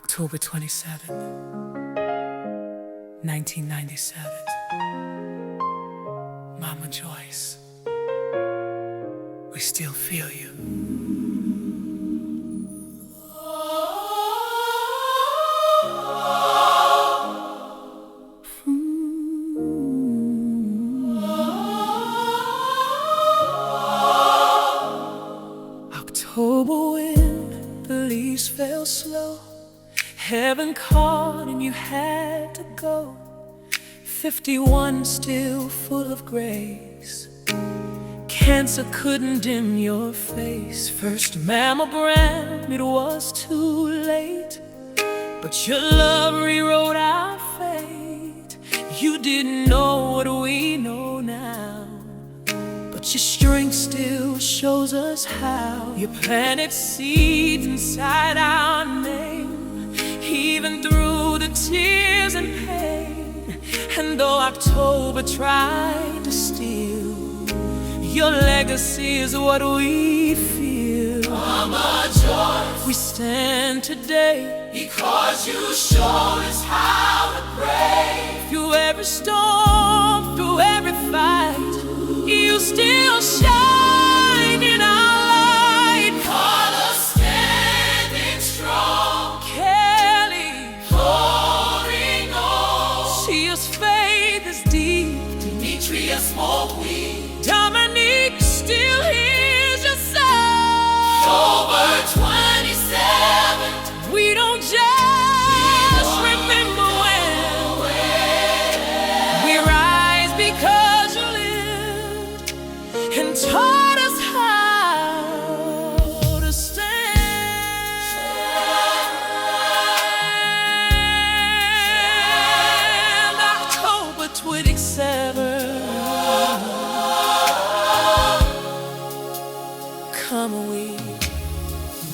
October 27th, 1997. Mama Joyce, we still feel you. October wind, the leaves fell slow. Heaven called and you had to go. 51 still full of grace. Cancer couldn't dim your face. First mammogram, it was too late, but your love rewrote our fate. You didn't know what we know now, but your strength still shows us how. You planted seeds inside our name, even through the tears and pain. And though October tried to steal, your legacy is what we feel. Mama Joyce, we stand today because you showed us how to pray. Through every storm, through every fight, you still shine in our light. Carla standing strong, faith is deep. Demetrius smoke weed. Dominique still hears your sound. October 27th, we don't just remember when. We rise because you lived and taught us how to stand. October 27th, come we,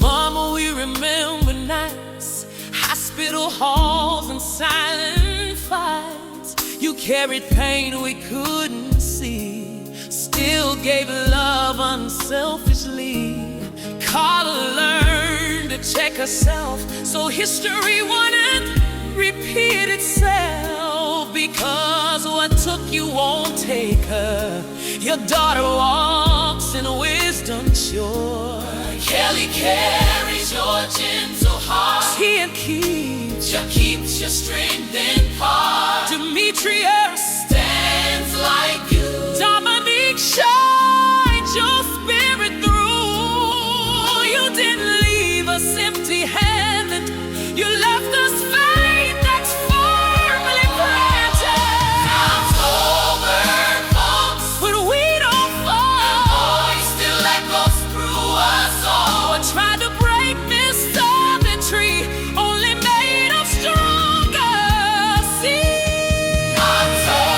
Mama, we remember nights, hospital halls and silent fights. You carried pain we couldn't see, still gave love unselfishly. Carla learned to check herself so history wouldn't repeat itself. Because what took you won't take her. Your daughter walks in wisdom sure. Kelly carries your gentle heart. She keeps your strength in part. Demetrius stands like you. Dominique shines your spirit through. You didn't leave us empty-handed. You left us faith that's firmly planted. October comes when we don't fall. Your voice still echoes through us all. What tried to break this southern tree only made us stronger. See,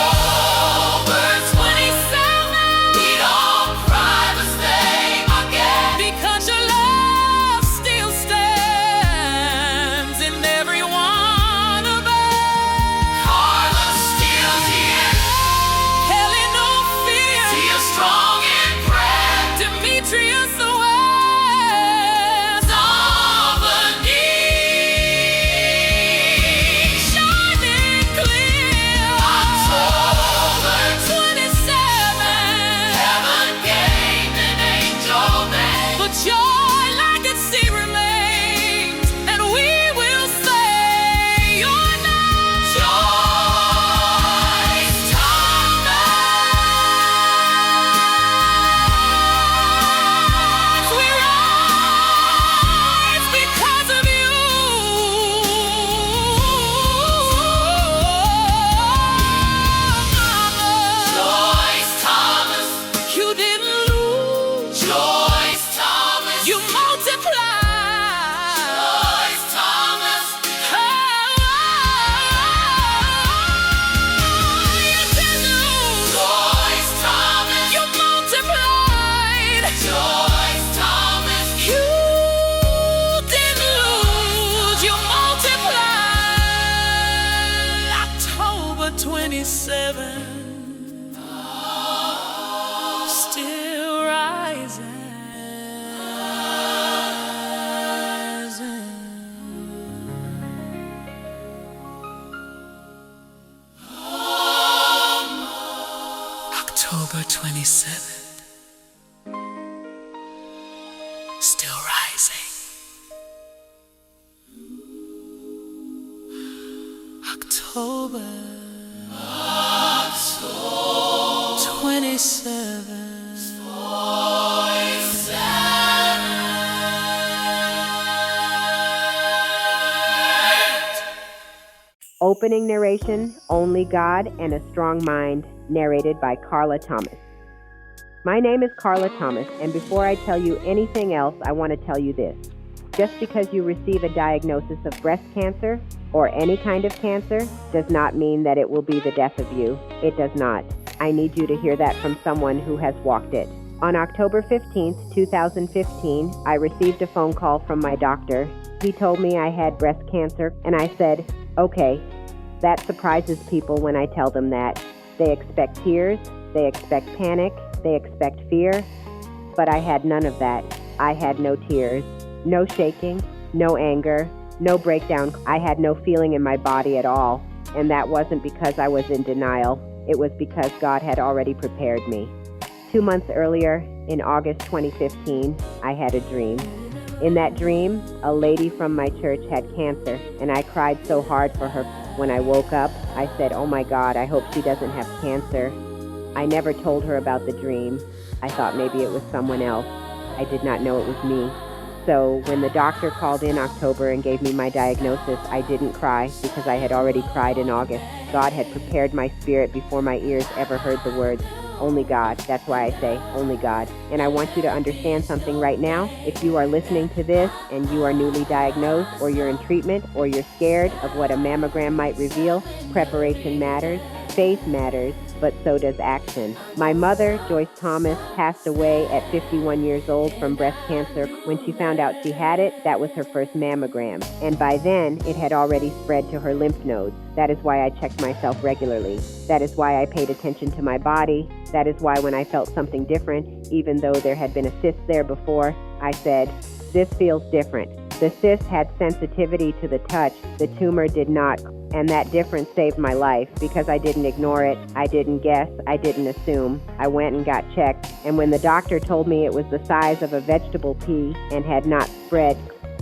October 27th, we don't cry but stay again. because your love still stands in every one of us. Carla still here. Kelly, no fear. See you strong in prayer. Demetrius the West. Dominique, Shining clear. October 27th. heaven gave an angel name. But your legacy remains, and we will say your name. Joyce Thomas. We rise because of you. Joyce Thomas. You didn't lose, Joyce Thomas. you multiplied. Joyce Thomas. You didn't lose, Joyce Thomas. you multiplied. Joyce Thomas. You didn't lose, you multiplied. October 27th, still rising. October 27th, still rising. October 27th. Opening narration, Only God and a Strong Mind, narrated by Carla Thomas. My name is Carla Thomas, and before I tell you anything else, I want to tell you this. Just because you receive a diagnosis of breast cancer, or any kind of cancer, does not mean that it will be the death of you. It does not. I need you to hear that from someone who has walked it. On October 15th, 2015, I received a phone call from my doctor. He told me I had breast cancer, and I said, okay. That surprises people when I tell them that. They expect tears, they expect panic, they expect fear, but I had none of that. I had no tears, no shaking, no anger, no breakdown. I had no feeling in my body at all, and that wasn't because I was in denial. It was because God had already prepared me. 2 months earlier, in August 2015, I had a dream. In that dream, a lady from my church had cancer, and I cried so hard for her. When I woke up, I said, oh my God, I hope she doesn't have cancer. I never told her about the dream. I thought maybe it was someone else. I did not know it was me. So when the doctor called in October and gave me my diagnosis, I didn't cry because I had already cried in August. God had prepared my spirit before my ears ever heard the words, only God. That's why I say, only God. And I want you to understand something right now. If you are listening to this and you are newly diagnosed, or you're in treatment, or you're scared of what a mammogram might reveal, preparation matters, faith matters, but so does action. My mother, Joyce Thomas, passed away at 51 years old from breast cancer. When she found out she had it, that was her first mammogram. And by then, it had already spread to her lymph nodes. That is why I checked myself regularly. That is why I paid attention to my body. That is why when I felt something different, even though there had been a cyst there before, I said, this feels different. The cyst had sensitivity to the touch. The tumor did not. And that difference saved my life because I didn't ignore it. I didn't guess. I didn't assume. I went and got checked. And when the doctor told me it was the size of a vegetable pea and had not spread,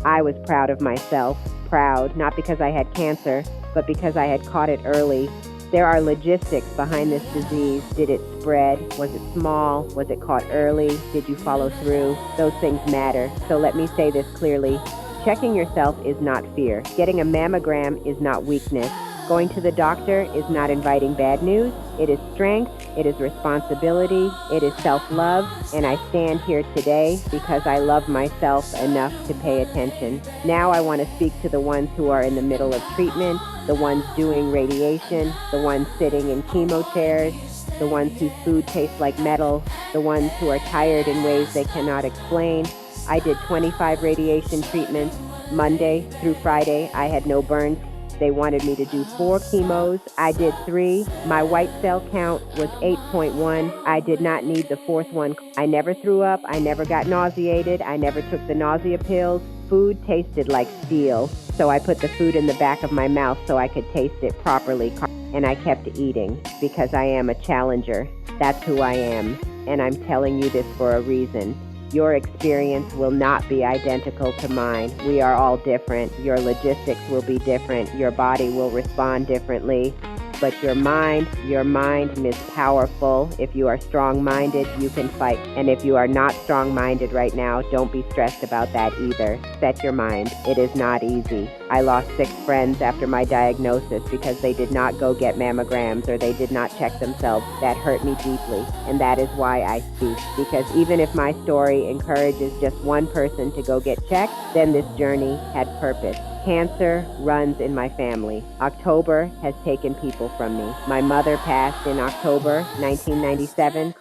I was proud of myself. Proud, not because I had cancer, but because I had caught it early. There are logistics behind this disease. Did it spread? Was it small? Was it caught early? Did you follow through? Those things matter. So let me say this clearly. Checking yourself is not fear. Getting a mammogram is not weakness. Going to the doctor is not inviting bad news. It is strength. It is responsibility. It is self-love. And I stand here today because I love myself enough to pay attention. Now I want to speak to the ones who are in the middle of treatment, the ones doing radiation, the ones sitting in chemo chairs, the ones whose food tastes like metal, the ones who are tired in ways they cannot explain. I did 25 radiation treatments. Monday through Friday, I had no burns. They wanted me to do 4 chemos. I did 3. My white cell count was 8.1. I did not need the 4th one. I never threw up. I never got nauseated. I never took the nausea pills. Food tasted like steel. So I put the food in the back of my mouth so I could taste it properly. And I kept eating because I am a challenger. That's who I am. And I'm telling you this for a reason. Your experience will not be identical to mine. We are all different. Your logistics will be different. Your body will respond differently. But your mind is powerful. If you are strong-minded, you can fight. And if you are not strong-minded right now, don't be stressed about that either. Set your mind. It is not easy. I lost 6 friends after my diagnosis because they did not go get mammograms or they did not check themselves. That hurt me deeply. And that is why I speak. Because even if my story encourages just one person to go get checked, then this journey had purpose. Cancer runs in my family. October has taken people from me. My mother passed in October 1997.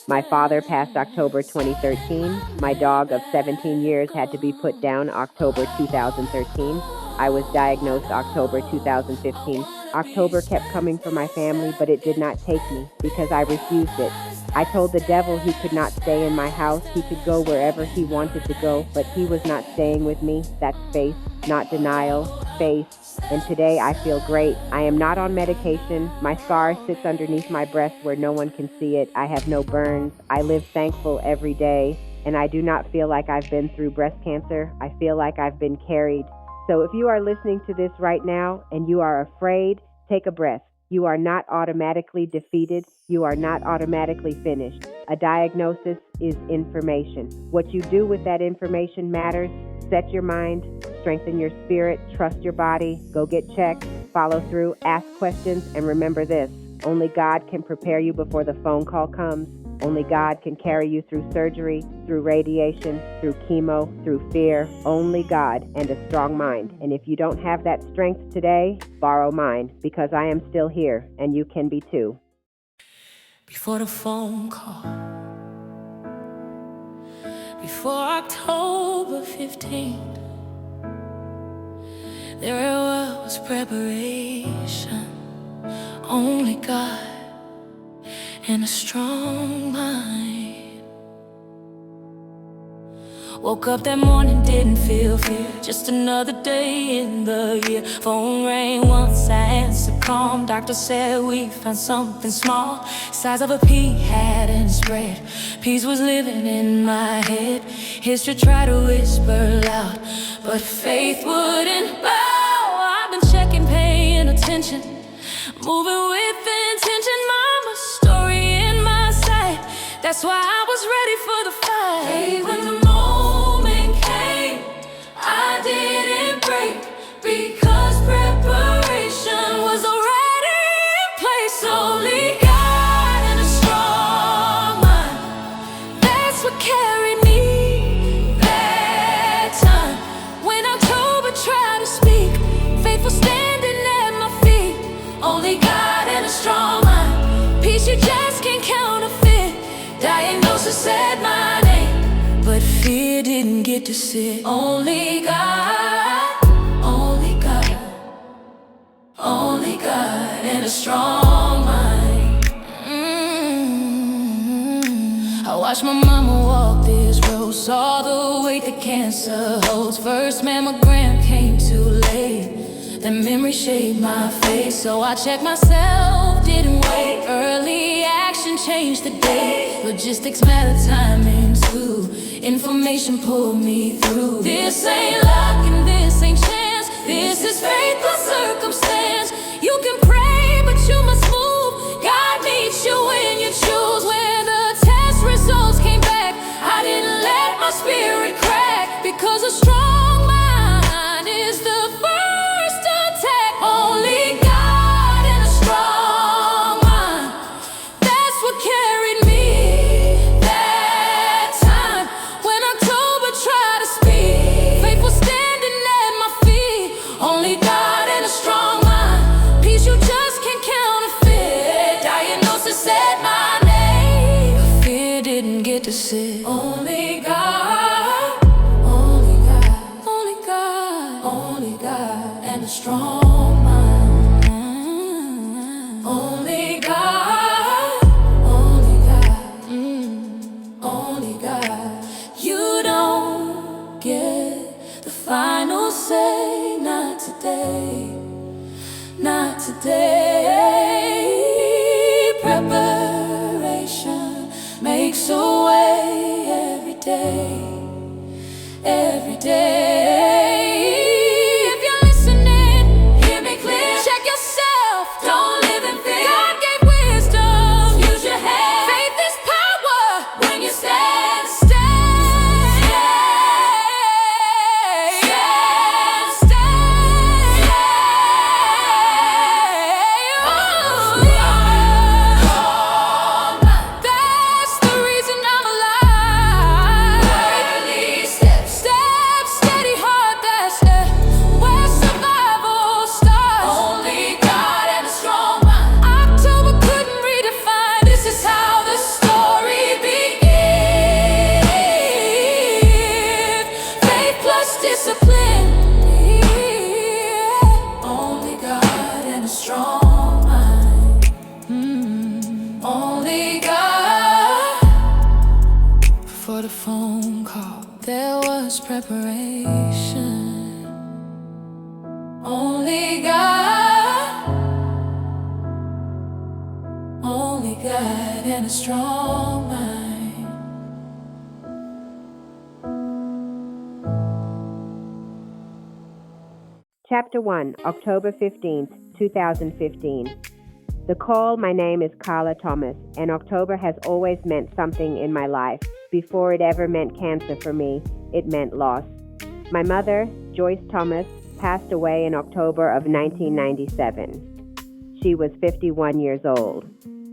My father passed October 2013. My dog of 17 years had to be put down October 2013. I was diagnosed October 2015. October kept coming for my family, but it did not take me because I refused it. I told the devil he could not stay in my house. He could go wherever he wanted to go, but he was not staying with me. That's faith, not denial. face, and today I feel great. I am not on medication. My scar sits underneath my breast where no one can see it. I have no burns. I live thankful every day, and I do not feel like I've been through breast cancer. I feel like I've been carried. So if you are listening to this right now and you are afraid, take a breath. You are not automatically defeated. You are not automatically finished. A diagnosis is information. What you do with that information matters. Set your mind, strengthen your spirit, trust your body, go get checked, follow through, ask questions, and remember this: only God can prepare you before the phone call comes. Only God can carry you through surgery, through radiation, through chemo, through fear. Only God and a strong mind. And if you don't have that strength today, borrow mine, because I am still here, and you can be too. Before the phone call, before October 15th, there was preparation. Only God and a strong mind. Woke up that morning, didn't feel fear. Just another day in the year. Phone rang once, I answered calm. Doctor said we found something small, size of a pea, hadn't spread. Peace was living in my head. History tried to whisper loud, but faith wouldn't bow. I've been checking, paying attention, moving with intention. Mama's story in my sight, that's why I was ready for the fight. Hey, when the moment came, I didn't break, because preparation was already in place. Only God and a strong mind, that's what carried me that time. When October tried to speak, faith was standing at my feet. Only God and a strong mind, peace you just can't counterfeit. Diagnosis said my name, but fear didn't get to sit. Only God, only God, only God and a strong mind. I watched my mama walk this road, saw the weight that cancer holds. First mammogram came too late, that memory shaped my face, so I checked myself, didn't wait. Early action changed the day. Logistics matter, timing too. Information pulled me through. This ain't luck and this ain't chance. This is faith plus circumstance. You can pray, but you must move. God meets you when you choose. When the test results came back, I didn't let my spirit crack, because a strong mind is the first attack. Only God and a strong mind, that's what carried me that time. When October tried to speak, faith was standing at my feet. Only God and a strong mind, peace you just can't counterfeit. Diagnosis said my name, but fear didn't get to sit. Only God, only God, only God, only God and a strong mind. Only God, only God, only God. You don't get the final say, not today, not today. Preparation makes a way every day, every day. If you're listening, hear me clear. Check yourself, don't live in fear. God gave wisdom, use your head. Faith is power when you stand, stand, stand, stand. That's the reason I'm alive. Early steps, step steady, heart, that's it, where survival starts. Only God and a strong mind. October couldn't redefine. This is how the story begins. Faith plus discipline. Only God and a strong mind. Only God. Before the phone call, there was preparation. Only God and a strong mind. Chapter 1, October 15th, 2015. The call, my name is Carla Thomas, and October has always meant something in my life. Before it ever meant cancer for me, it meant loss. My mother, Joyce Thomas, passed away in October of 1997. She was 51 years old.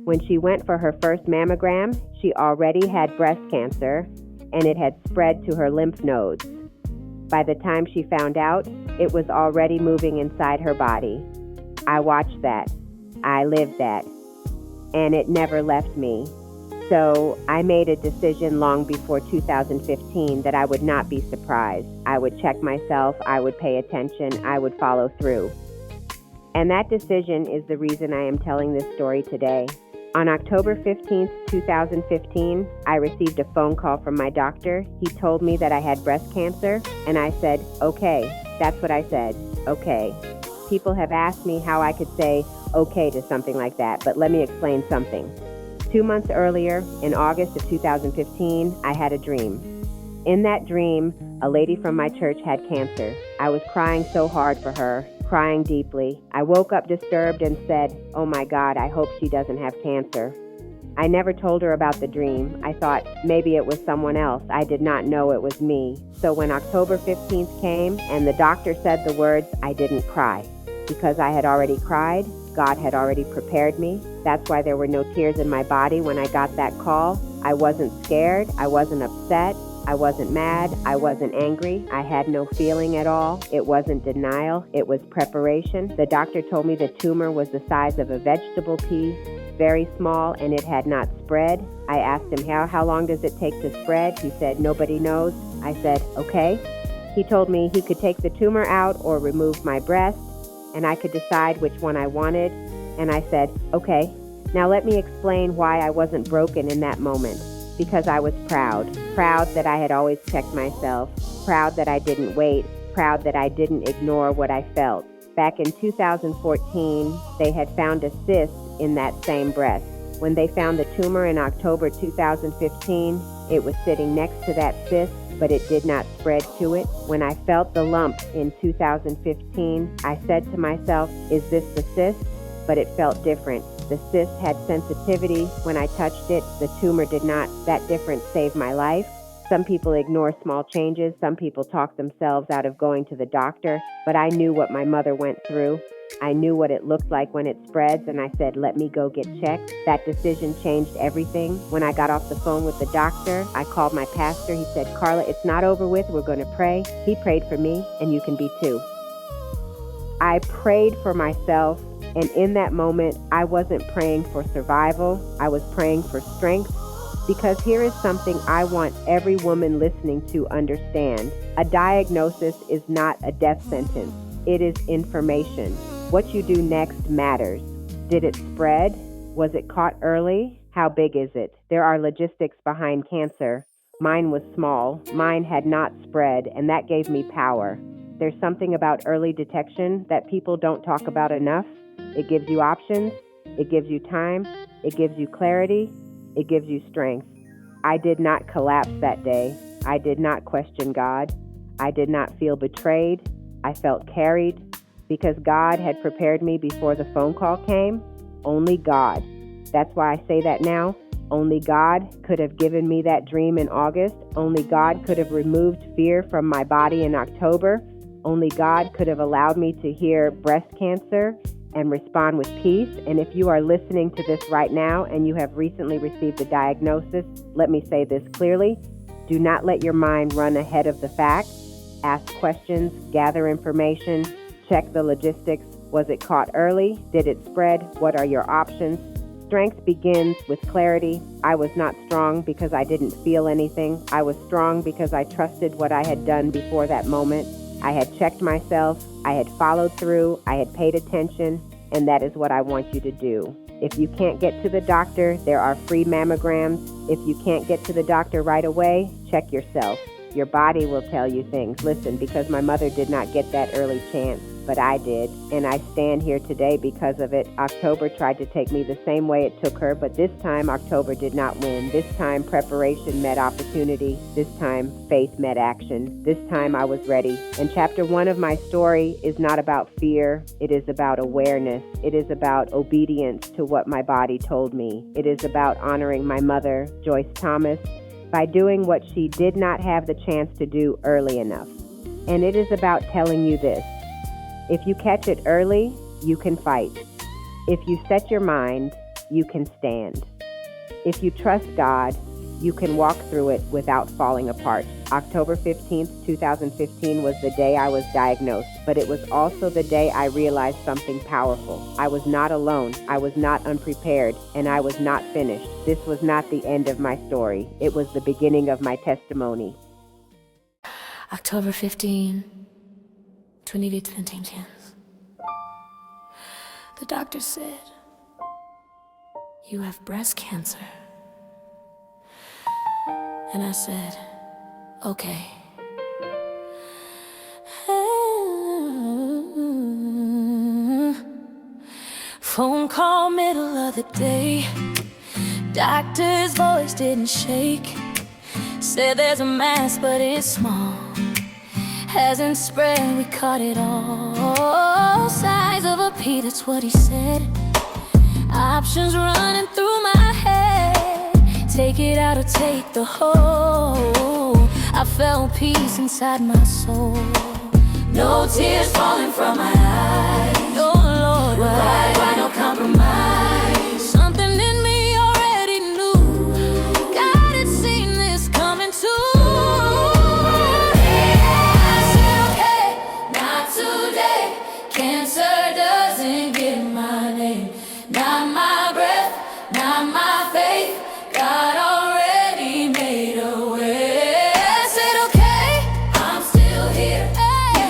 When she went for her first mammogram, she already had breast cancer, and it had spread to her lymph nodes. By the time she found out, it was already moving inside her body. I watched that. I lived that. And it never left me. So I made a decision long before 2015 that I would not be surprised. I would check myself, I would pay attention, I would follow through. And that decision is the reason I am telling this story today. On October 15th, 2015, I received a phone call from my doctor. He told me that I had breast cancer, and I said, okay. That's what I said, okay. People have asked me how I could say okay to something like that, but let me explain something. 2 months earlier, in August of 2015, I had a dream. In that dream, a lady from my church had cancer. I was crying so hard for her, crying deeply. I woke up disturbed and said, oh my God, I hope she doesn't have cancer. I never told her about the dream. I thought maybe it was someone else. I did not know it was me. So when October 15th came and the doctor said the words, I didn't cry. Because I had already cried, God had already prepared me. That's why there were no tears in my body when I got that call. I wasn't scared. I wasn't upset. I wasn't mad. I wasn't angry. I had no feeling at all. It wasn't denial. It was preparation. The doctor told me the tumor was the size of a vegetable pea, very small, and it had not spread. I asked him, how long does it take to spread? He said, nobody knows. I said, okay. He told me he could take the tumor out or remove my breast, and I could decide which one I wanted. And I said, okay. Now let me explain why I wasn't broken in that moment. Because I was proud that I had always checked myself, proud that I didn't wait, proud that I didn't ignore what I felt. Back in 2014, they had found a cyst in that same breast. When they found the tumor in October 2015, it was sitting next to that cyst, but it did not spread to it. When I felt the lump in 2015, I said to myself, is this the cyst? But it felt different. The cyst had sensitivity. When I touched it, the tumor did not. That difference saved my life. Some people ignore small changes. Some people talk themselves out of going to the doctor. But I knew what my mother went through. I knew what it looked like when it spreads, and I said, let me go get checked. That decision changed everything. When I got off the phone with the doctor, I called my pastor. He said, Carla, it's not over with. We're going to pray. He prayed for me, and you can be too. I prayed for myself, and in that moment, I wasn't praying for survival. I was praying for strength, because here is something I want every woman listening to understand. A diagnosis is not a death sentence. It is information. What you do next matters. Did it spread? Was it caught early? How big is it? There are logistics behind cancer. Mine was small. Mine had not spread, and that gave me power. There's something about early detection that people don't talk about enough. It gives you options. It gives you time. It gives you clarity. It gives you strength. I did not collapse that day. I did not question God. I did not feel betrayed. I felt carried because God had prepared me before the phone call came. Only God. That's why I say that now. Only God could have given me that dream in August. Only God could have removed fear from my body in October. Only God could have allowed me to hear breast cancer and respond with peace. And if you are listening to this right now and you have recently received a diagnosis, let me say this clearly. Do not let your mind run ahead of the facts. Ask questions, gather information, check the logistics. Was it caught early? Did it spread? What are your options? Strength begins with clarity. I was not strong because I didn't feel anything. I was strong because I trusted what I had done before that moment. I had checked myself, I had followed through, I had paid attention, and that is what I want you to do. If you can't get to the doctor, there are free mammograms. If you can't get to the doctor right away, check yourself. Your body will tell you things. Listen, because my mother did not get that early chance. but I did, and I stand here today because of it. October tried to take me the same way it took her, but this time October did not win. This time preparation met opportunity. This time faith met action. This time I was ready. And chapter 1 of my story is not about fear. It is about awareness. It is about obedience to what my body told me. It is about honoring my mother, Joyce Thomas, by doing what she did not have the chance to do early enough. And it is about telling you this: if you catch it early, you can fight. If you set your mind, you can stand. If you trust God, you can walk through it without falling apart. October 15th, 2015 was the day I was diagnosed, but it was also the day I realized something powerful. I was not alone, I was not unprepared, and I was not finished. This was not the end of my story. It was the beginning of my testimony. October 15, 2015. The doctor said, "You have breast cancer." And I said, "Okay." Phone call middle of the day. Doctor's voice didn't shake. Said there's a mass but it's small. Hasn't spread, we caught it all. Size of a pea, that's what he said. Options running through my head. Take it out or take the whole. I felt peace inside my soul. No tears falling from my eyes. Oh Lord, why no compromise? Something in me already knew. God had seen this coming too. I said, okay, not today. Cancer doesn't get my name. Not my breath, not my faith. God already made a way. I said, okay, I'm still here.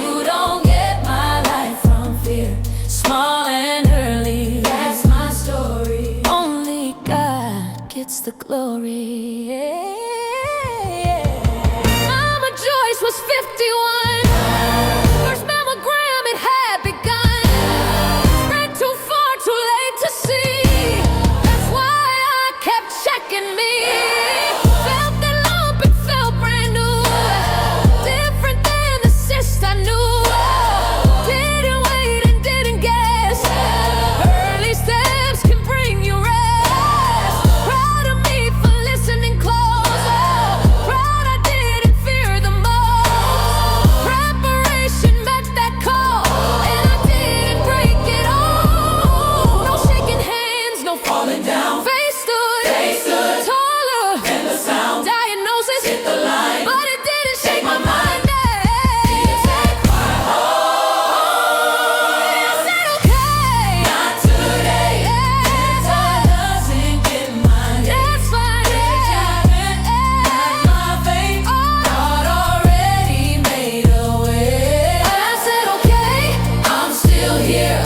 You don't get my life from fear. Small and early, that's my story. Only God gets the glory. Mama Joyce was 51. First mammogram, it had begun. Spread too far, too late to see. That's why I kept checking me. Felt that lump, it felt brand new. Different than the cyst I knew. Didn't wait and didn't guess. Early steps can bring you rest. Proud of me for listening close. Proud I didn't fear the most. Preparation met that call, and I didn't break it all. No shaking hands, no falling down. Face stood taller than the sound. Diagnosis hit the line, but it didn't shake my mind. I said, okay, not today. Cancer doesn't get mine. That's fine. Not my faith. God already made a way. I said, okay, I'm still here.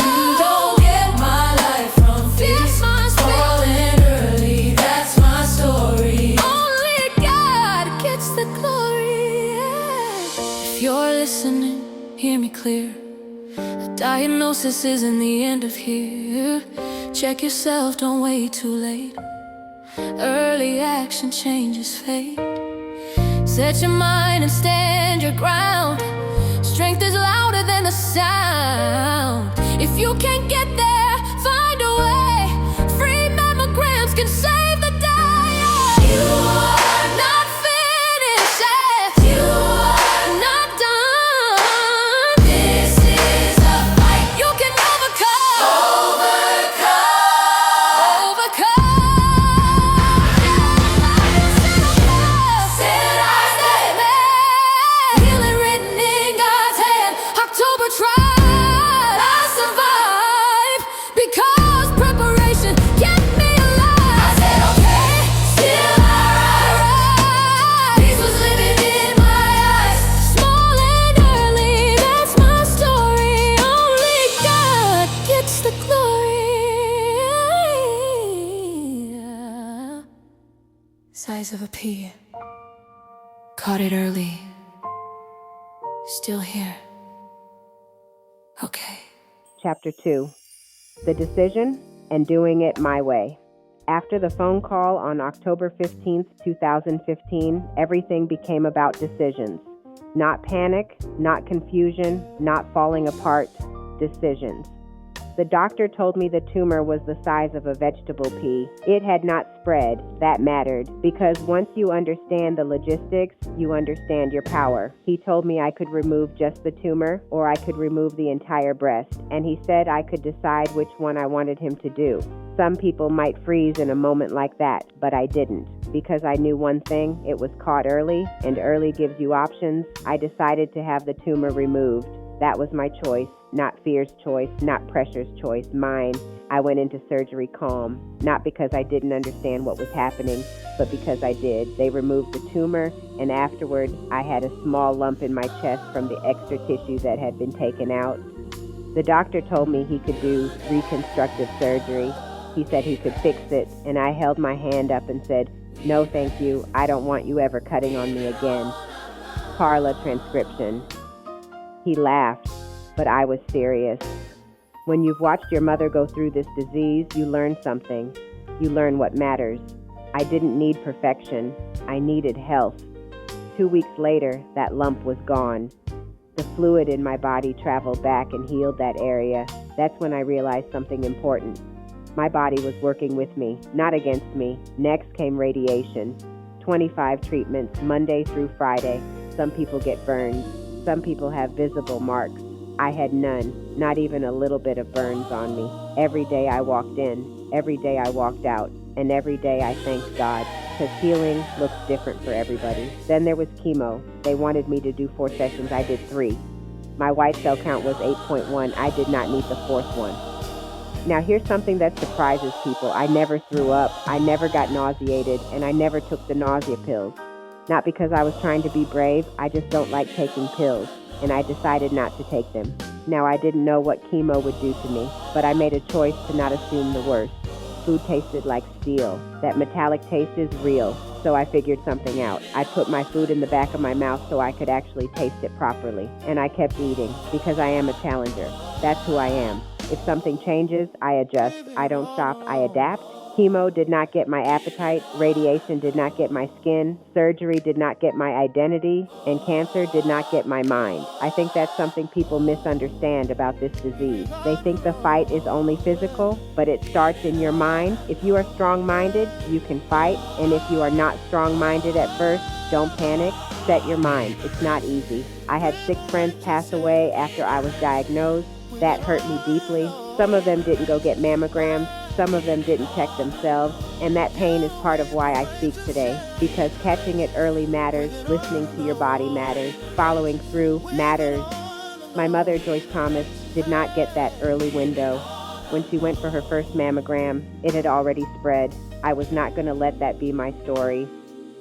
You don't get my life from fear. Falling early, that's my story. Only God gets the glory. If you're listening, hear me clear. A diagnosis isn't the end of here. Check yourself, don't wait too late. Early action changes fate. Set your mind and stand your ground. Strength is louder than the sound. If you can't get there, find a way. Free mammograms can save the day. You are not finished. You are not done. This is a fight you can overcome. Said I stand. Healing written in God's hand. October tried, I survived because preparation kept me alive. I said, okay, still I rise. Peace was living in my eyes. Small and early, that's my story. Only God gets the glory. Size of a pea. Caught it early. Still here. Okay. Chapter 2. The Decision and Doing It My Way. After the phone call on October 15th, 2015, everything became about decisions. Not panic, not confusion, not falling apart, decisions. The doctor told me the tumor was the size of a vegetable pea. It had not spread. That mattered, because once you understand the logistics, you understand your power. He told me I could remove just the tumor, or I could remove the entire breast, and he said I could decide which one I wanted him to do. Some people might freeze in a moment like that, but I didn't. Because I knew one thing, it was caught early, and early gives you options. I decided to have the tumor removed. That was my choice, not fear's choice, not pressure's choice, mine. I went into surgery calm, not because I didn't understand what was happening, but because I did. They removed the tumor, and afterward, I had a small lump in my chest from the extra tissue that had been taken out. The doctor told me he could do reconstructive surgery. He said he could fix it, and I held my hand up and said, "No, thank you. I don't want you ever cutting on me again." Carla transcription. He laughed, but I was serious. When you've watched your mother go through this disease, you learn something. You learn what matters. I didn't need perfection. I needed health. 2 weeks later, that lump was gone. The fluid in my body traveled back and healed that area. That's when I realized something important. My body was working with me, not against me. Next came radiation. 25 treatments, Monday through Friday. Some people get burned. Some people have visible marks. I had none, not even a little bit of burns on me. Every day I walked in, every day I walked out, and every day I thanked God, because healing looks different for everybody. Then there was chemo. They wanted me to do 4 sessions. I did 3. My white cell count was 8.1. I did not need the 4th one. Now here's something that surprises people. I never threw up, I never got nauseated, and I never took the nausea pills. Not because I was trying to be brave, I just don't like taking pills, and I decided not to take them. Now I didn't know what chemo would do to me, but I made a choice to not assume the worst. Food tasted like steel. That metallic taste is real, so I figured something out. I put my food in the back of my mouth so I could actually taste it properly, and I kept eating, because I am a challenger. That's who I am. If something changes, I adjust. I don't stop, I adapt. Chemo did not get my appetite, radiation did not get my skin, surgery did not get my identity, and cancer did not get my mind. I think that's something people misunderstand about this disease. They think the fight is only physical, but it starts in your mind. If you are strong-minded, you can fight, and if you are not strong-minded at first, don't panic. Set your mind. It's not easy. I had 6 friends pass away after I was diagnosed. That hurt me deeply. Some of them didn't go get mammograms. Some of them didn't check themselves, and that pain is part of why I speak today, because catching it early matters, listening to your body matters, following through matters. My mother, Joyce Thomas, did not get that early window. When she went for her first mammogram, it had already spread. I was not going to let that be my story.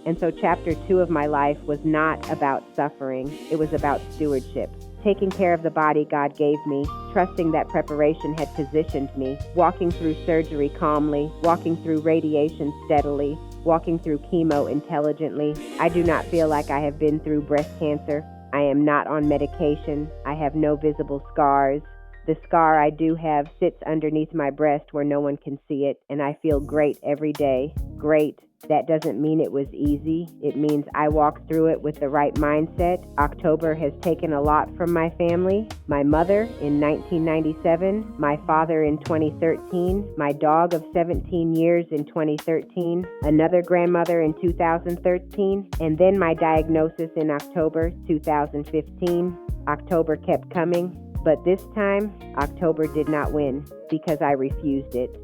And so chapter 2 of my life was not about suffering. It was about stewardship. Taking care of the body God gave me, trusting that preparation had positioned me, walking through surgery calmly, walking through radiation steadily, walking through chemo intelligently. I do not feel like I have been through breast cancer. I am not on medication. I have no visible scars. The scar I do have sits underneath my breast where no one can see it, and I feel great every day. Great. That doesn't mean it was easy. It means I walked through it with the right mindset. October has taken a lot from my family. My mother in 1997, my father in 2013, my dog of 17 years in 2013, another grandmother in 2013, and then my diagnosis in October 2015. October kept coming, but this time, October did not win because I refused it.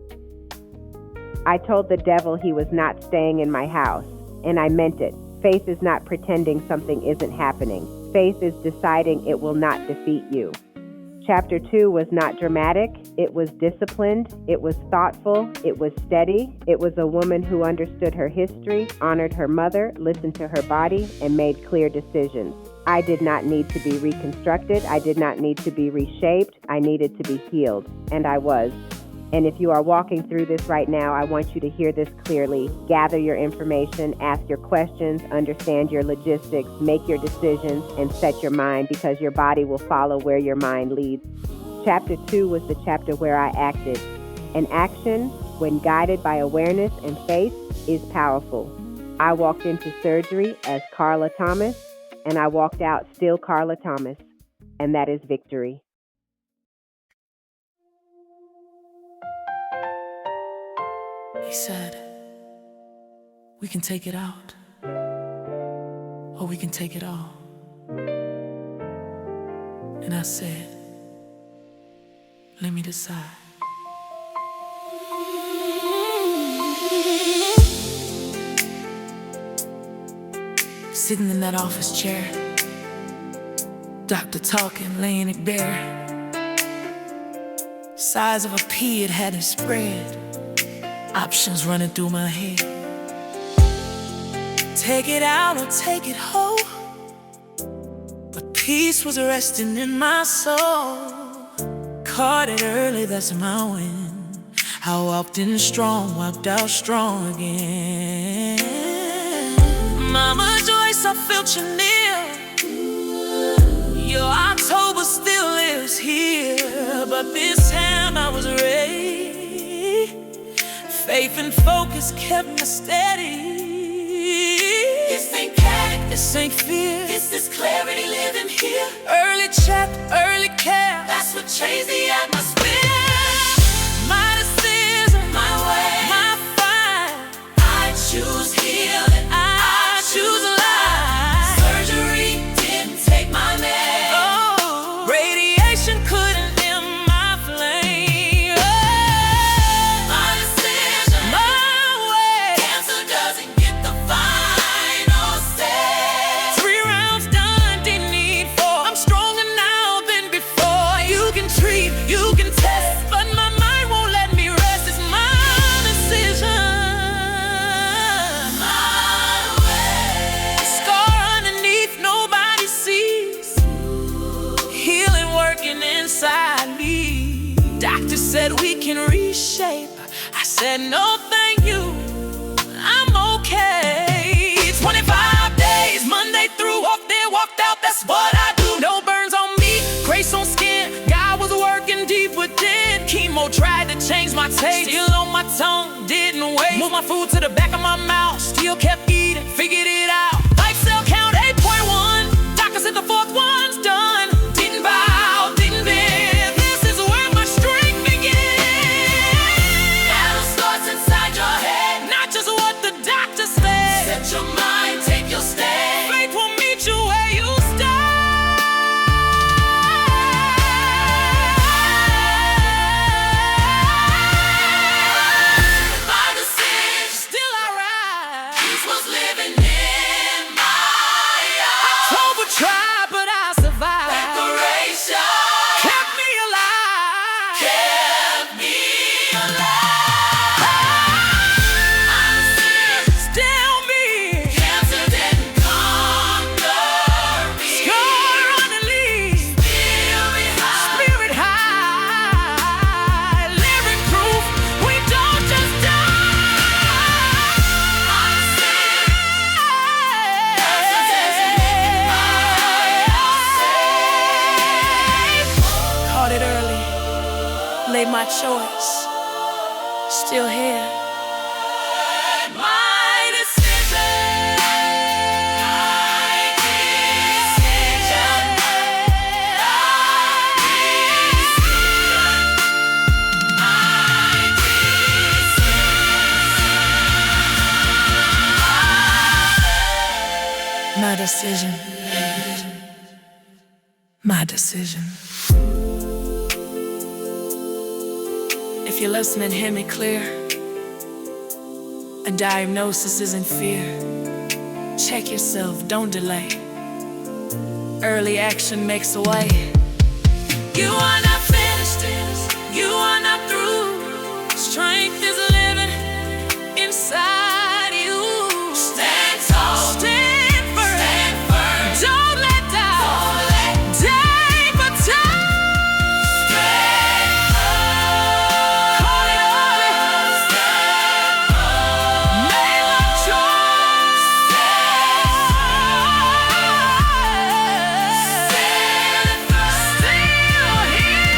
I told the devil he was not staying in my house, and I meant it. Faith is not pretending something isn't happening. Faith is deciding it will not defeat you. Chapter 2 was not dramatic. It was disciplined. It was thoughtful. It was steady. It was a woman who understood her history, honored her mother, listened to her body, and made clear decisions. I did not need to be reconstructed. I did not need to be reshaped. I needed to be healed, and I was. And if you are walking through this right now, I want you to hear this clearly. Gather your information, ask your questions, understand your logistics, make your decisions, and set your mind, because your body will follow where your mind leads. Chapter 2 was the chapter where I acted. An action, when guided by awareness and faith, is powerful. I walked into surgery as Carla Thomas, and I walked out still Carla Thomas, and that is victory. He said, we can take it out, or we can take it all. And I said, let me decide. Sitting in that office chair, doctor talking, laying it bare. Size of a pea, it had it spread. Options running through my head. Take it out or take it whole. But peace was resting in my soul. Caught it early, that's my win. I walked in strong, walked out strong again. Mama Joyce, I felt you near. Your October still lives here. But this time I was ready. Faith and focus kept me steady. This ain't panic, This ain't fear. this is clarity living here. Early check, early care. That's what changed the atmosphere. My decision, My way, my fight. I choose healing. I choose life. Surgery didn't take my name. Oh, radiation couldn't dim my flame. Oh, My decision, my way. cancer doesn't get the final say. 3 rounds done, didn't need 4. I'm stronger now than before. You can treat, you can test, but my mind won't let me rest. It's my decision. My way, Scar underneath, nobody sees. Healing working inside me. Doctor said we can reshape. I said no thank you, I'm okay. 25 days, Monday through, walked there, walked out, that's what I do. No burns on me, grace on skin. God was working deep within. Chemo tried to change my taste, still on my tongue, didn't wait. Moved my food to the back of my mouth, still kept eating, figured it out. Life cell count 8.1, doctor said the 4th one's done. Didn't bow, didn't bend, this is where my strength begins. battle starts inside your head. Not just what the doctor said. Set your mind, take your stand. Faith will meet you where you stand. My decision, Still I rise. peace was living in my eyes. October tried, but I survived. Preparation Kept me alive. kept me alive. My decision, Still me. cancer didn't conquer me. Scar underneath. Feel me high. Spirit high. Living proof we don't just die. Caught it early. Laid my choice. Still here. My decision. My decision. My decision. If you're listening, hear me clear. A diagnosis isn't fear. Check yourself, don't delay. Early action makes a way. You are not finished, you are not through. Strength is living inside you. Stand tall. Stand firm. Stand firm. Don't let down. Don't let Day for time. Call it early. Make a choice. Still here.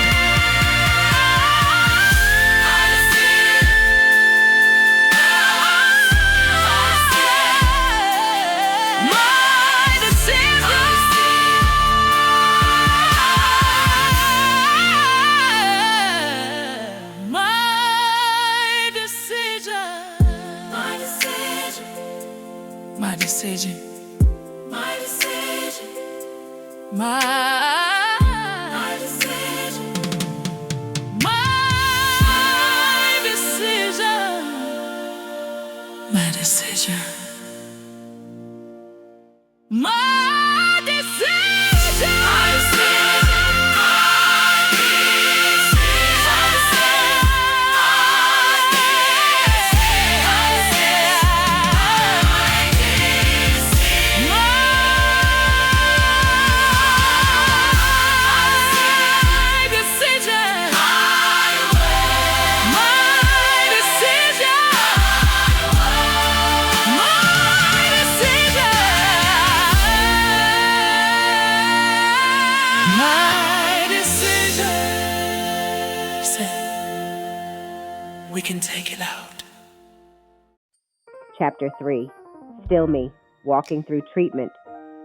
decision. My decision. We can take it out. Chapter 3. Still me, walking through treatment.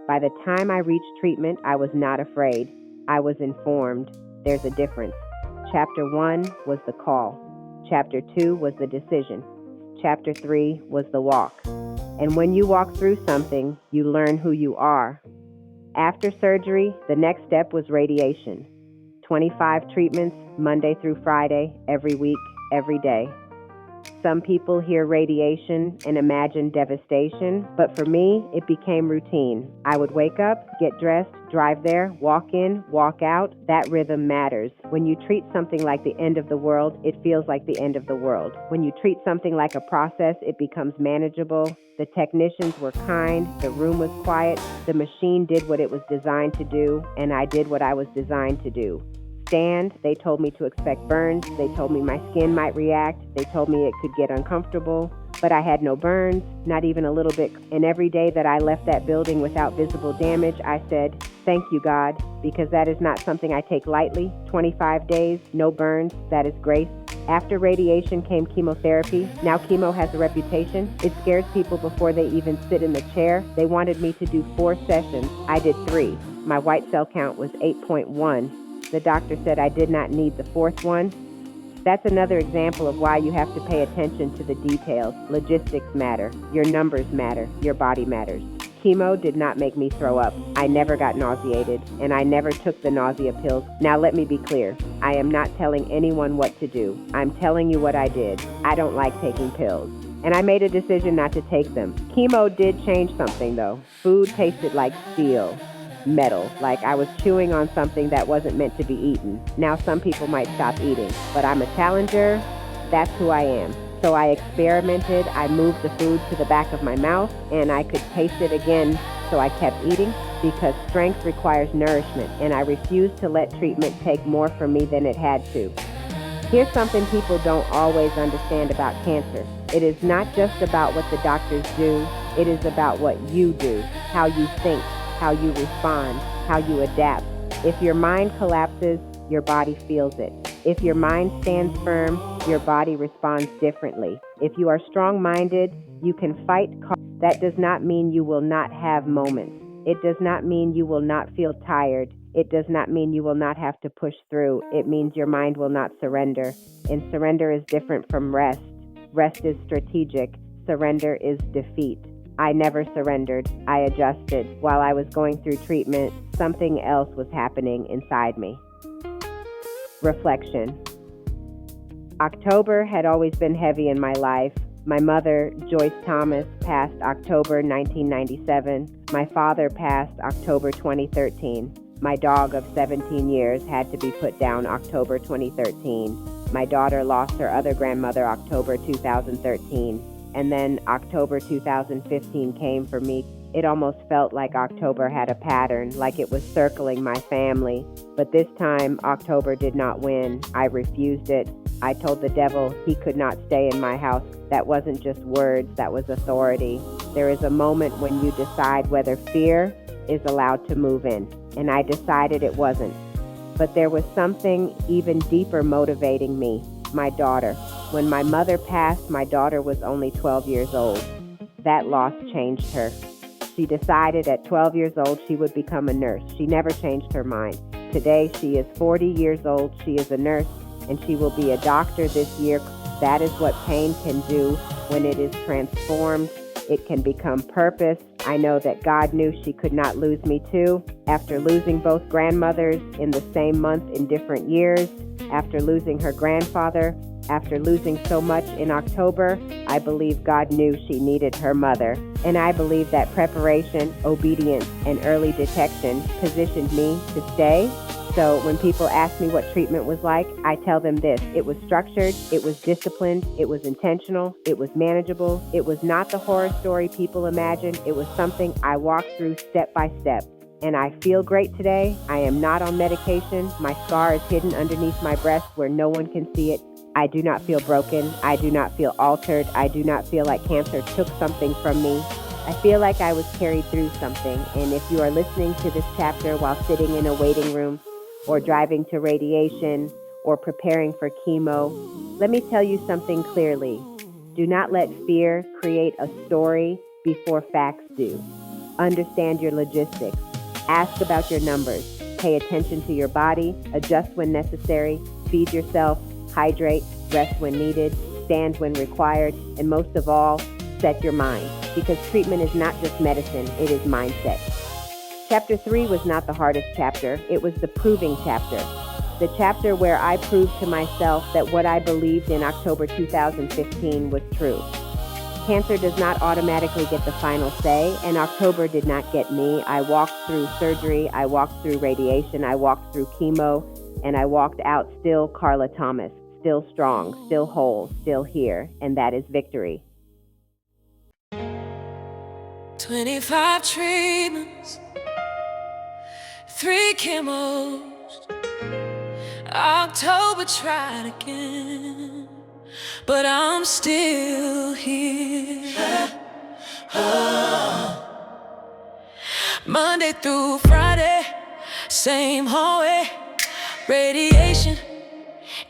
By the time I reached treatment, I was not afraid. I was informed. There's a difference. Chapter 1 was the call. Chapter 2 was the decision. Chapter 3 was the walk. And when you walk through something, you learn who you are. After surgery, the next step was radiation. 25 treatments, Monday through Friday, every week, every day. Some people hear radiation and imagine devastation, but for me, it became routine. I would wake up, get dressed, drive there, walk in, walk out. That rhythm matters. When you treat something like the end of the world, it feels like the end of the world. When you treat something like a process, it becomes manageable. The technicians were kind, the room was quiet, the machine did what it was designed to do, and I did what I was designed to do. They told me to expect burns, they told me my skin might react, they told me it could get uncomfortable, but I had no burns, not even a little bit. And every day that I left that building without visible damage, I said, thank you, God, because that is not something I take lightly. 25 days, no burns, that is grace. After radiation came chemotherapy. Now chemo has a reputation. It scares people before they even sit in the chair. They wanted me to do 4 sessions. I did 3. My white cell count was 8.1. The doctor said I did not need the 4th one. That's another example of why you have to pay attention to the details. Logistics matter. Your numbers matter. Your body matters. Chemo did not make me throw up. I never got nauseated, and I never took the nausea pills. Now let me be clear. I am not telling anyone what to do. I'm telling you what I did. I don't like taking pills. And I made a decision not to take them. Chemo did change something, though. Food tasted like steel. Metal, like I was chewing on something that wasn't meant to be eaten. Now some people might stop eating, but I'm a challenger. That's who I am. So I experimented. I moved the food to the back of my mouth, and I could taste it again, so I kept eating because strength requires nourishment, and I refused to let treatment take more from me than it had to. Here's something people don't always understand about cancer. It is not just about what the doctors do. It is about what you do, how you think, how you respond, how you adapt. If your mind collapses, your body feels it. If your mind stands firm, your body responds differently. If you are strong-minded, you can fight. That does not mean you will not have moments. It does not mean you will not feel tired. It does not mean you will not have to push through. It means your mind will not surrender. And surrender is different from rest. Rest is strategic. Surrender is defeat. I never surrendered. I adjusted. While I was going through treatment, something else was happening inside me. Reflection. October had always been heavy in my life. My mother, Joyce Thomas, passed October 1997. My father passed October 2013. My dog of 17 years had to be put down October 2013. My daughter lost her other grandmother October 2013. And then October 2015 came for me. It almost felt like October had a pattern, like it was circling my family. But this time, October did not win. I refused it. I told the devil he could not stay in my house. That wasn't just words, that was authority. There is a moment when you decide whether fear is allowed to move in. And I decided it wasn't. But there was something even deeper motivating me. My daughter. When my mother passed, my daughter was only 12 years old. That loss changed her. She decided at 12 years old she would become a nurse. She never changed her mind. Today, she is 40 years old. She is a nurse, and she will be a doctor this year. That is what pain can do when it is transformed. It can become purpose. I know that God knew she could not lose me too. After losing both grandmothers in the same month in different years, after losing her grandfather, After losing so much in October, I believe God knew she needed her mother. And I believe that preparation, obedience, and early detection positioned me to stay. So when people ask me what treatment was like, I tell them this: it was structured, it was disciplined, it was intentional, it was manageable. It was not the horror story people imagine. It was something I walked through step by step. And I feel great today. I am not on medication. My scar is hidden underneath my breast where no one can see it. I do not feel broken. I do not feel altered. I do not feel like cancer took something from me. I feel like I was carried through something. And if you are listening to this chapter while sitting in a waiting room, or driving to radiation, or preparing for chemo, let me tell you something clearly. Do not let fear create a story before facts do. Understand your logistics. Ask about your numbers. Pay attention to your body. Adjust when necessary. Feed yourself. Hydrate. Rest when needed. Stand when required. And most of all, set your mind. Because treatment is not just medicine, it is mindset. Chapter 3 was not the hardest chapter. It was the proving chapter. The chapter where I proved to myself that what I believed in October 2015 was true. Cancer does not automatically get the final say, and October did not get me. I walked through surgery, I walked through radiation, I walked through chemo, and I walked out still Carla Thomas, still strong, still whole, still here, and that is victory. 25 treatments, 3 chemos. October tried again, but I'm still here. Monday through Friday, same hallway, radiation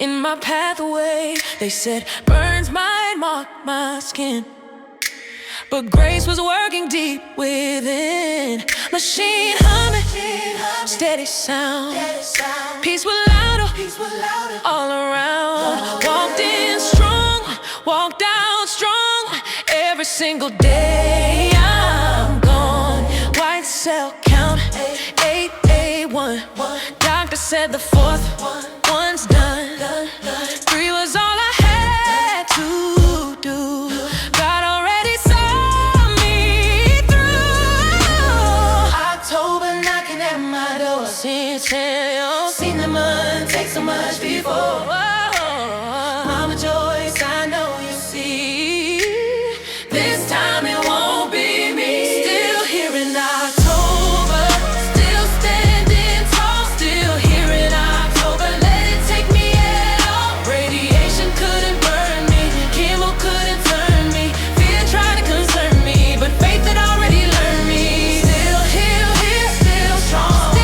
in my pathway. They said burns might mark my skin, but grace was working deep within. Machine humming, steady sound. Peace was louder, all around. Walked in strong, walked out strong. Every single day I'm gone. White cell count, 881. Doctor said the 4th one's done. 3 was all I had to do. God already saw me through. October knocking at my door. Seen the month take so much before. Mama Joyce, I know you see. This time it won't be me. Still here in October, still standing tall. Still here in October, let it take me at all. Radiation couldn't burn me, chemo couldn't turn me. Fear tried to concern me, but faith had already learned me. Still here, still strong.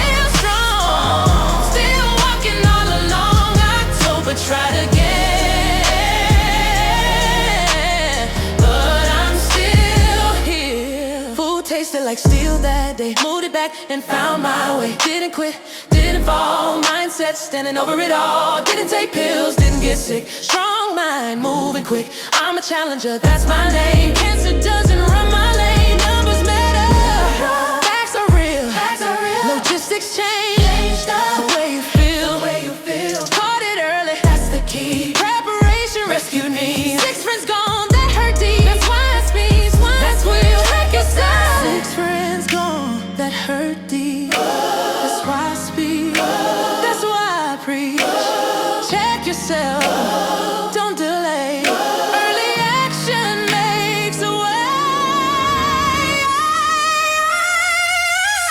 Still walking all along. October tried again, but I'm still here. Food tasted like steel that day. Moved it back and found my way. Didn't quit, didn't fall. Mindset standing over it all. Didn't take pills, didn't get sick. Strong mind, moving quick. I'm a challenger, that's my name. Cancer doesn't run my lane. Numbers matter, facts are real. Logistics change the way you feel. Caught it early, that's the key. Preparation rescued me. 6 friends gone, that hurt deep. That's why I speak, that's real. Check yourself. 6 friends gone, that hurt deep. That's why I speak, that's why I preach. Check yourself, don't delay. Early action makes a way.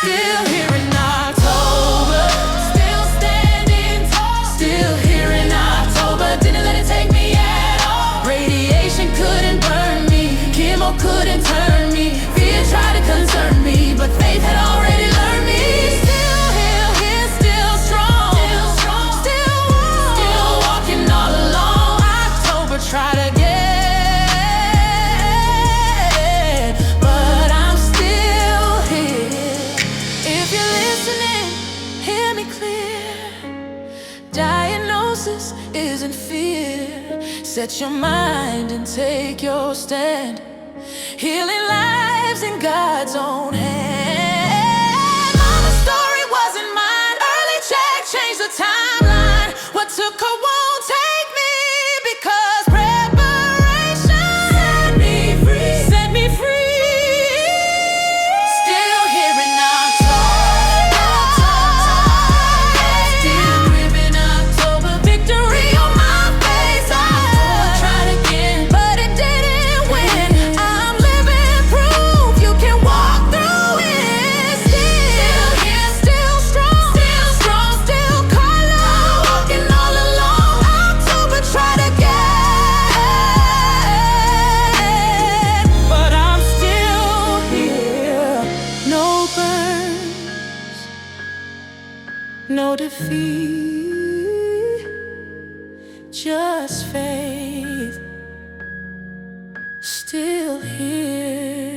Still here in October, still standing tall. Still here in October, didn't let it take me at all. Radiation couldn't burn me, chemo couldn't turn me. Fear tried to concern me, but faith had already learned me. Still here, still strong. Still walking all along. October tried again, but I'm still here. If you're listening, hear me clear. Diagnosis isn't fear. Set your mind and take your stand. Healing lives in God's own hand. Mama's story wasn't mine. Early check changed the timeline. What took her won't take me, because no defeat, just faith, still here.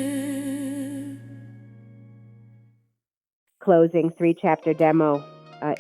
Closing 3-chapter demo.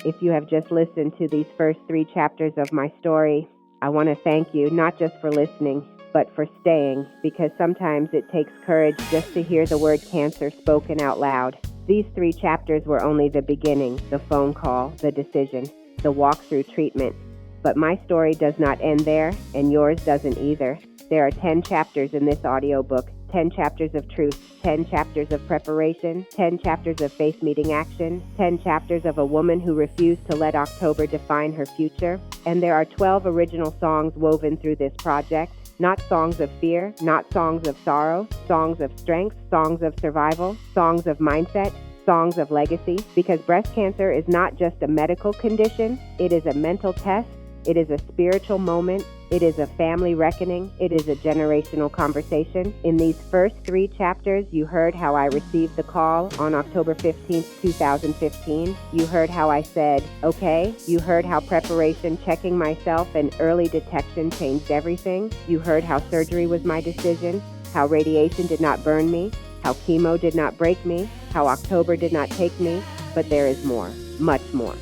If you have just listened to these first 3 chapters of my story, I want to thank you, not just for listening, but for staying, because sometimes it takes courage just to hear the word cancer spoken out loud. These 3 chapters were only the beginning, the phone call, the decision, the walk through treatment. But my story does not end there, and yours doesn't either. There are 10 chapters in this audiobook, 10 chapters of truth, 10 chapters of preparation, 10 chapters of faith meeting action, 10 chapters of a woman who refused to let October define her future. And there are 12 original songs woven through this project. Not songs of fear, not songs of sorrow, songs of strength, songs of survival, songs of mindset, songs of legacy. Because breast cancer is not just a medical condition, it is a mental test, it is a spiritual moment, it is a family reckoning, it is a generational conversation. In these first 3 chapters, you heard how I received the call on October 15th, 2015. You heard how I said, okay. You heard how preparation, checking myself, and early detection changed everything. You heard how surgery was my decision, how radiation did not burn me, how chemo did not break me, how October did not take me, but there is more, much more.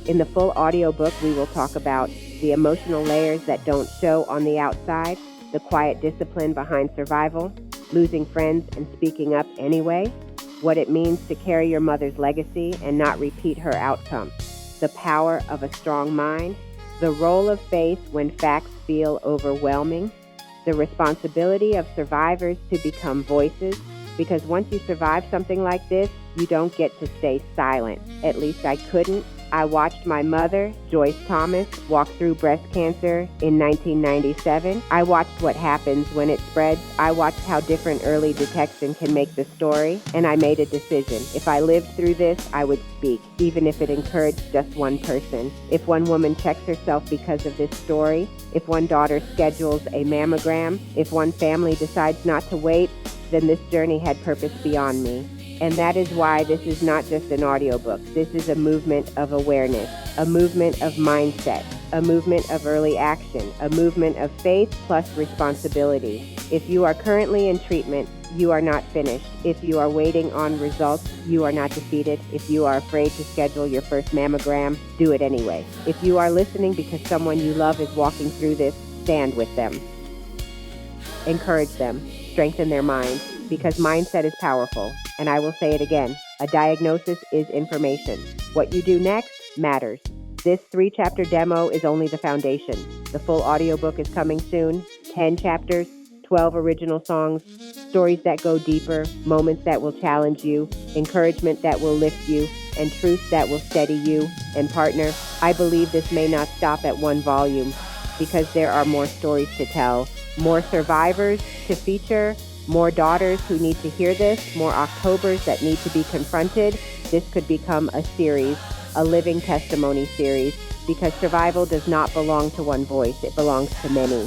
In the full audiobook, we will talk about the emotional layers that don't show on the outside, the quiet discipline behind survival, losing friends and speaking up anyway, what it means to carry your mother's legacy and not repeat her outcome, the power of a strong mind, the role of faith when facts feel overwhelming, the responsibility of survivors to become voices, because once you survive something like this, you don't get to stay silent. At least I couldn't. I watched my mother, Joyce Thomas, walk through breast cancer in 1997. I watched what happens when it spreads. I watched how different early detection can make the story, and I made a decision. If I lived through this, I would speak, even if it encouraged just one person. If one woman checks herself because of this story, if one daughter schedules a mammogram, if one family decides not to wait, then this journey had purpose beyond me. And that is why this is not just an audiobook. This is a movement of awareness, a movement of mindset, a movement of early action, a movement of faith plus responsibility. If you are currently in treatment, you are not finished. If you are waiting on results, you are not defeated. If you are afraid to schedule your first mammogram, do it anyway. If you are listening because someone you love is walking through this, stand with them. Encourage them. Strengthen their mind, because mindset is powerful. And I will say it again, a diagnosis is information. What you do next matters. This 3-chapter demo is only the foundation. The full audiobook is coming soon. 10 chapters, 12 original songs, stories that go deeper, moments that will challenge you, encouragement that will lift you, and truth that will steady you. And partner, I believe this may not stop at one volume, because there are more stories to tell, more survivors to feature, more daughters who need to hear this, more Octobers that need to be confronted. This could become a series, a living testimony series, because survival does not belong to one voice, it belongs to many.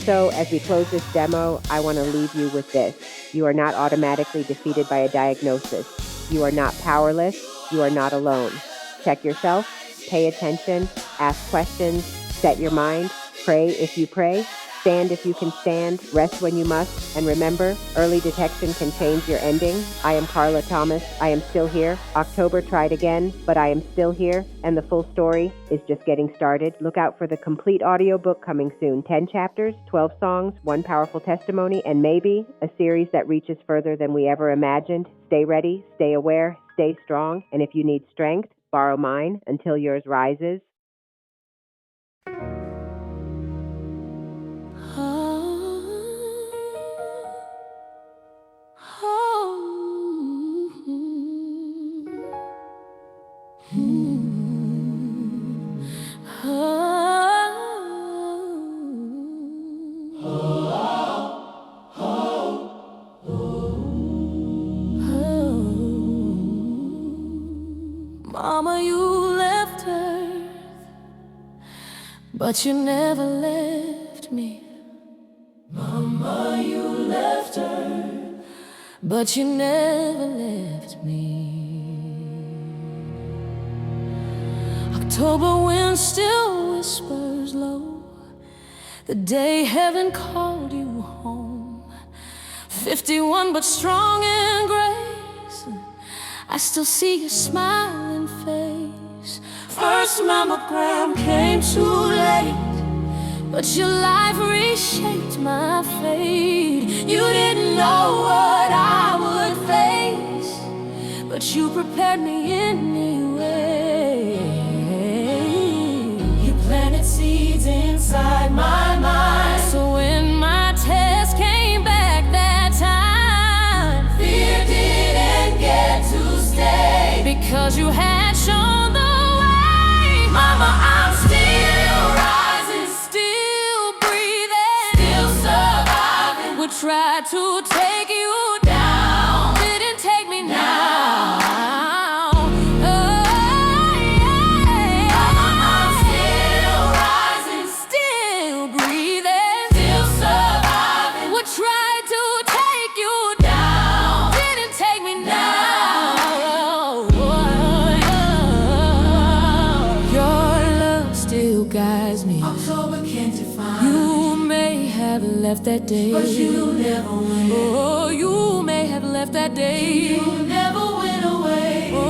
So as we close this demo, I want to leave you with this. You are not automatically defeated by a diagnosis. You are not powerless. You are not alone. Check yourself, pay attention, ask questions, set your mind, pray if you pray, stand if you can stand, rest when you must, and remember, early detection can change your ending. I am Carla Thomas. I am still here. October tried again, but I am still here, and the full story is just getting started. Look out for the complete audiobook coming soon. 10 chapters, 12 songs, 1 powerful testimony, and maybe a series that reaches further than we ever imagined. Stay ready, stay aware, stay strong, and if you need strength, borrow mine until yours rises. Mama, you left Earth, but you never left me. Mama, you left Earth, but you never left me. October wind still whispers low the day heaven called you home. 51 but strong in grace, I still see your smiling face. First mammogram came too late, but your life reshaped my fate. You didn't know what I would face, but you prepared me anyway. You planted seeds inside my mind, so when my test came back that time, fear didn't get to stay, because you had shown the way. Mama, I'm still rising, still breathing, still surviving. Would try to take you down, didn't take me now. Guides me. October can't define. You may have left that day, But you never went. Oh, you may have left that day. You never went away. Oh,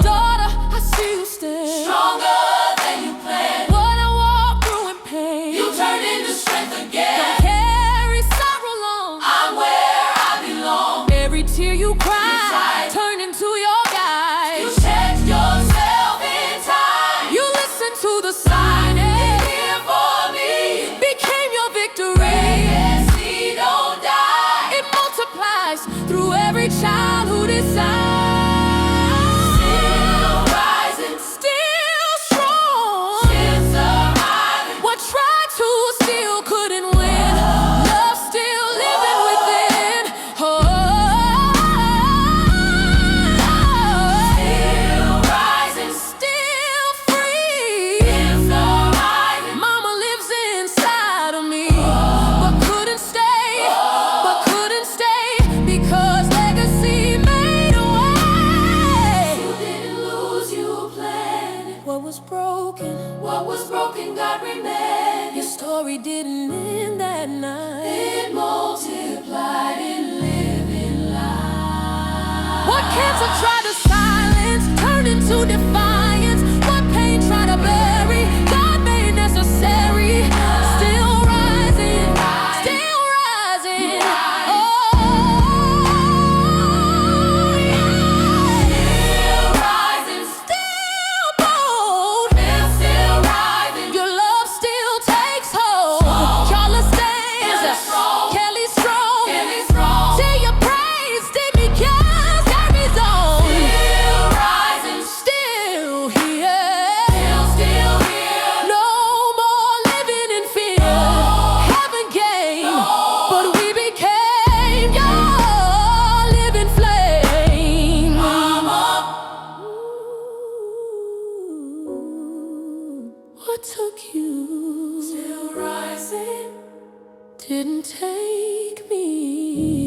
daughter, I see you stand Stronger than you planned. what I walked through in pain. You turned into strength Don't again. carry sorrow long. I'm where I belong. Every tear you cry tried. turned into your guide. You checked yourself in time. You listened to the sign and Here for me. became your victory. Legacy don't die. It multiplies through every child who decides. Still rising. Still strong. Still surviving. What tried to steal couldn't win. Love still living within. Still rising. Still free. Still surviving. Mama lives inside of me, but couldn't stay, because legacy made a way. You didn't lose, you planned. What was broken, What was broken got remade. your story didn't end that night. It multiplied in living life. What cancer tried to silence turned into defiance. What pain tried to bury, God made necessary. Still rising, still rising. Oh, Still rising. still bold. Still rising. Your love still takes hold. Carla stands, strong. Kelly strong. Kelly strong. Say your praise, did me cast every zone. Still rising. Still here. Still here. No more living in fear. Heaven came, but we became your living flame. Mama. What took you Still rising. didn't take me.